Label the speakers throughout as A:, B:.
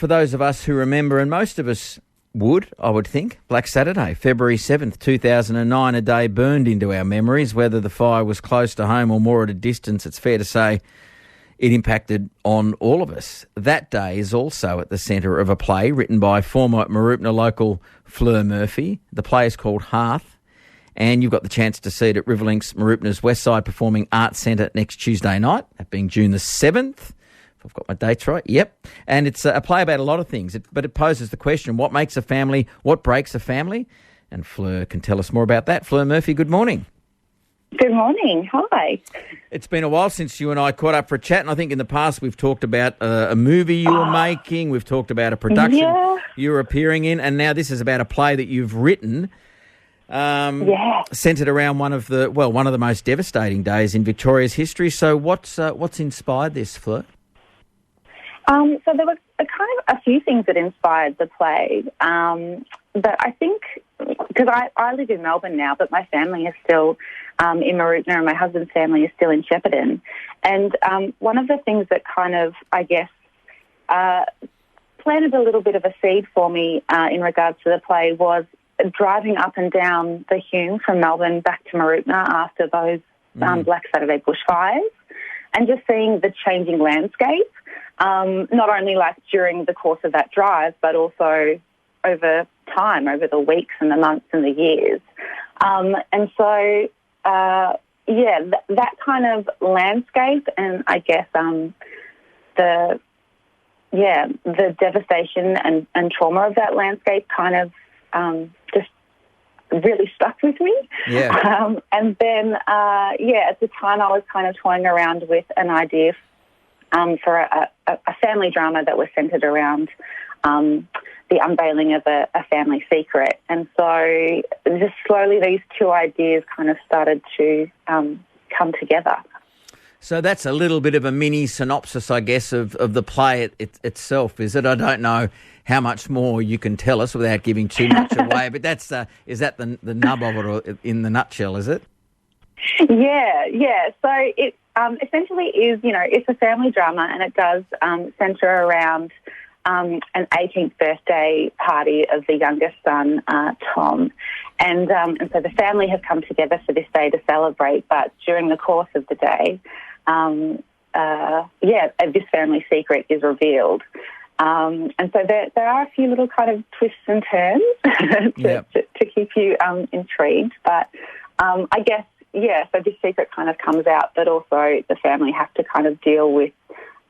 A: For those of us who remember, and most of us would, I would think, Black Saturday, February 7th, 2009, a day burned into our memories. Whether the fire was close to home or more at a distance, it's fair to say it impacted on all of us. That day is also at the centre of a play written by former Mooroopna local Fleur Murphy. The play is called Hearth, and you've got the chance to see it at Riverlinks Mooroopna's Westside Performing Arts Centre next Tuesday night, that being June the 7th. If I've got my dates right, yep. And it's a play about a lot of things, but it poses the question, what makes a family, what breaks a family? And Fleur can tell us more about that. Fleur Murphy, good morning.
B: Good morning. Hi.
A: It's been a while since you and I caught up for a chat, and I think in the past we've talked about a movie you were making, we've talked about a production you were appearing in, and now this is about a play that you've written centred around one of the most devastating days in Victoria's history. So what's inspired this, Fleur?
B: So there were a few things that inspired the play. But I think, because I live in Melbourne now, but my family is still in Mooroopna and my husband's family is still in Shepparton. And one of the things that planted a little bit of a seed for me in regards to the play was driving up and down the Hume from Melbourne back to Mooroopna after those Black Saturday bushfires, and just seeing the changing landscape. Not only during the course of that drive, but also over time, over the weeks and the months and the years. That kind of landscape, and I guess the devastation and trauma of that landscape kind of just really stuck with me.
A: Yeah.
B: And then, at the time I was kind of toying around with an idea for a family drama that was centred around the unveiling of a family secret. And so just slowly these two ideas kind of started to come together.
A: So that's a little bit of a mini synopsis, I guess, of the play itself, is it? I don't know how much more you can tell us without giving too much away, but that's is that the nub of it, or in the nutshell, is it? Yeah. So it essentially is, it's a family drama, and it does centre around an 18th birthday party of the youngest son, Tom. And so the family have come together for this day to celebrate, but during the course of the day, this family secret is revealed. And so there are a few little kind of twists and turns to keep you intrigued. But I guess, so this secret kind of comes out, but also the family have to kind of deal with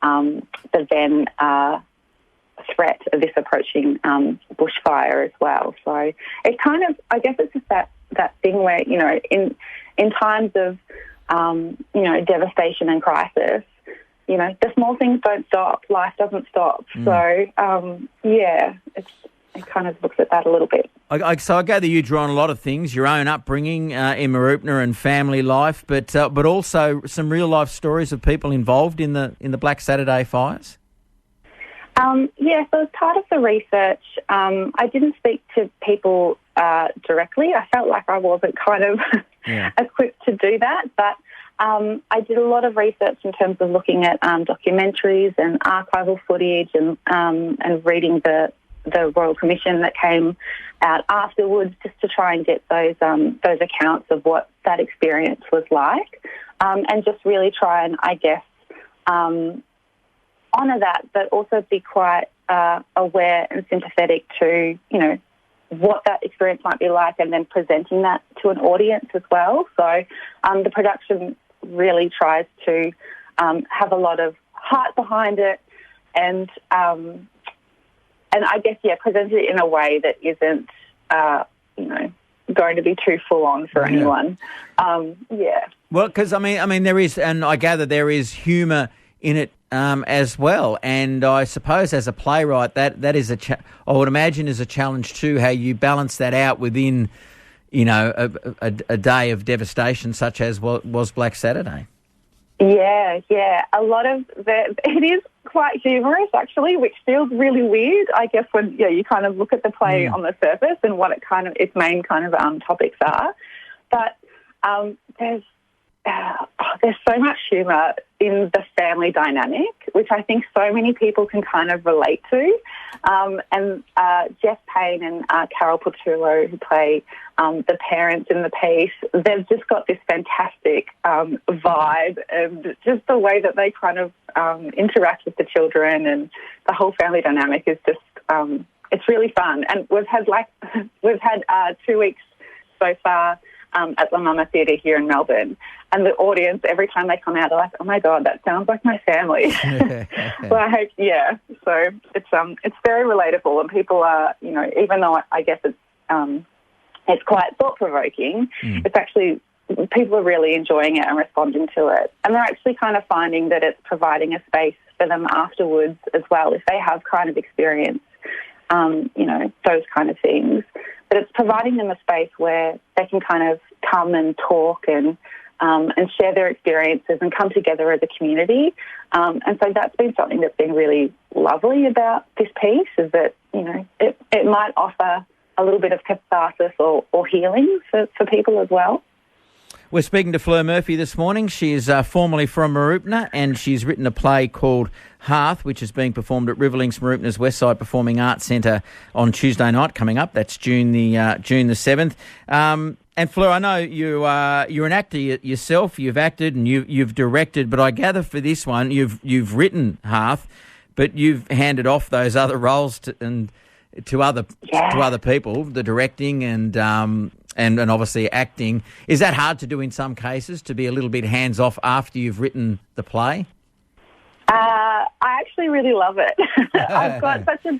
A: the then threat of this approaching bushfire as well. So it kind of, I guess it's just that thing where, in times of, devastation and crisis, the small things don't stop. Life doesn't stop. So, it kind of looks at that a little bit. So I gather you drew on a lot of things, your own upbringing in Mooroopna and family life, but also some real life stories of people involved in the Black Saturday fires.
B: So as part of the research, I didn't speak to people directly. I felt like I wasn't kind of equipped to do that, but I did a lot of research in terms of looking at documentaries and archival footage and reading the Royal Commission that came out afterwards, just to try and get those accounts of what that experience was like, and just really try and, I guess, honour that, but also be quite aware and sympathetic to, what that experience might be like, and then presenting that to an audience as well. So the production really tries to have a lot of heart behind it, and I guess, present it in a way that isn't, going to be too full on for anyone.
A: Well, because I mean, there is, and I gather there is humour in it as well. And I suppose as a playwright, that is I would imagine is a challenge too, how you balance that out within, a day of devastation such as was Black Saturday.
B: Yeah. A lot of it is quite humorous, actually, which feels really weird, I guess, when you kind of look at the play on the surface and what its main kind of topics are. But there's there's so much humour in the family dynamic, which I think so many people can kind of relate to. And Jeff Payne and Carol Portillo, who play the parents in the piece, they've just got this fantastic vibe, and just the way that they kind of interact with the children, and the whole family dynamic is just, it's really fun. And we've had 2 weeks so far at the Mama Theatre here in Melbourne, and the audience, every time they come out, they're like, "Oh my God, that sounds like my family." Like, yeah. So it's very relatable, and people are, you know, even though I guess it's quite thought provoking, it's actually, people are really enjoying it and responding to it, and they're actually kind of finding that it's providing a space for them afterwards as well, if they have kind of experienced, you know, those kind of things. But it's providing them a space where they can kind of come and talk and share their experiences and come together as a community. And so that's been something that's been really lovely about this piece, is that, you know, it might offer a little bit of catharsis or healing for people as well.
A: We're speaking to Fleur Murphy this morning. She is formerly from Mooroopna, and she's written a play called Hearth, which is being performed at Riverlinks Mooroopna's Westside Performing Arts Centre on Tuesday night coming up. That's June the 7th. And Fleur, I know you're an actor yourself. You've acted and you've directed, but I gather for this one you've written Hearth, but you've handed off those other roles to other people, the directing and obviously acting. Is that hard to do in some cases, to be a little bit hands off after you've written the play?
B: I actually really love it. I've got such a...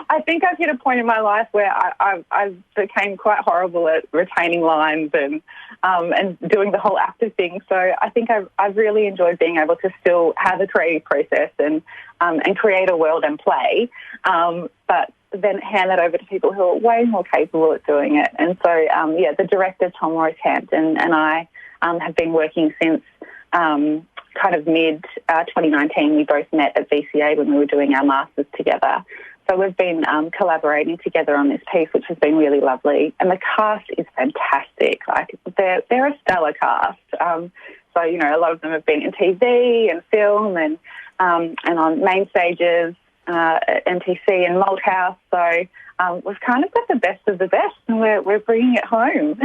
B: I think I've hit a point in my life where I became quite horrible at retaining lines and doing the whole actor thing. So I think I've really enjoyed being able to still have a creative process and create a world and play, but then hand that over to people who are way more capable at doing it. And so, the director, Tom Rosehampton, and I have been working since kind of mid-2019. We both met at VCA when we were doing our masters together. So we've been collaborating together on this piece, which has been really lovely. And the cast is fantastic. Like, they're a stellar cast. So, you know, a lot of them have been in TV and film and on main stages, at MTC and Malthouse. So we've kind of got the best of the best, and we're bringing it home.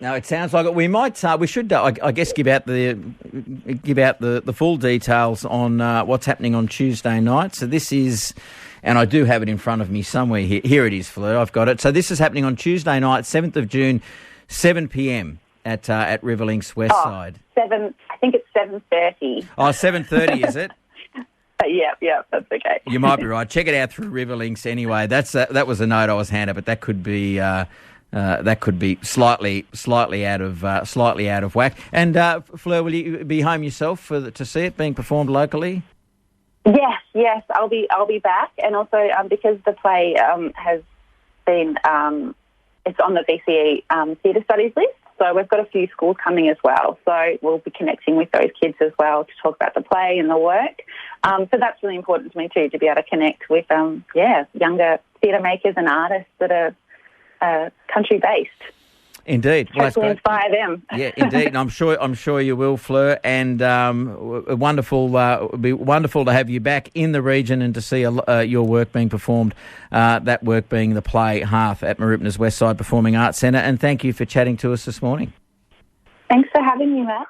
A: No, it sounds like it. We might. We should. I guess give out the full details on what's happening on Tuesday night. So this is, and I do have it in front of me somewhere here. Here it is, Fleur. I've got it. So this is happening on Tuesday night, 7th of June, 7 p.m. at Riverlinks Westside.
B: 7. I think it's 7:30.
A: Oh, 7:30 is it?
B: Yeah, that's okay.
A: You might be right. Check it out through Riverlinks anyway. That was a note I was handed, but that could be slightly out of whack. And Fleur, will you be home yourself to see it being performed locally?
B: Yes, I'll be back, and also because the play has been it's on the VCE Theatre Studies list. So we've got a few schools coming as well. So we'll be connecting with those kids as well to talk about the play and the work. So that's really important to me too, to be able to connect with younger theatre makers and artists that are country-based.
A: Indeed.
B: Well, hopefully inspire them.
A: Yeah, indeed. And I'm sure you will, Fleur. And it'd be wonderful to have you back in the region and to see your work being performed, that work being the play Hearth at Mooroopna's Westside Performing Arts Centre. And thank you for chatting to us this morning.
B: Thanks for having me, Matt.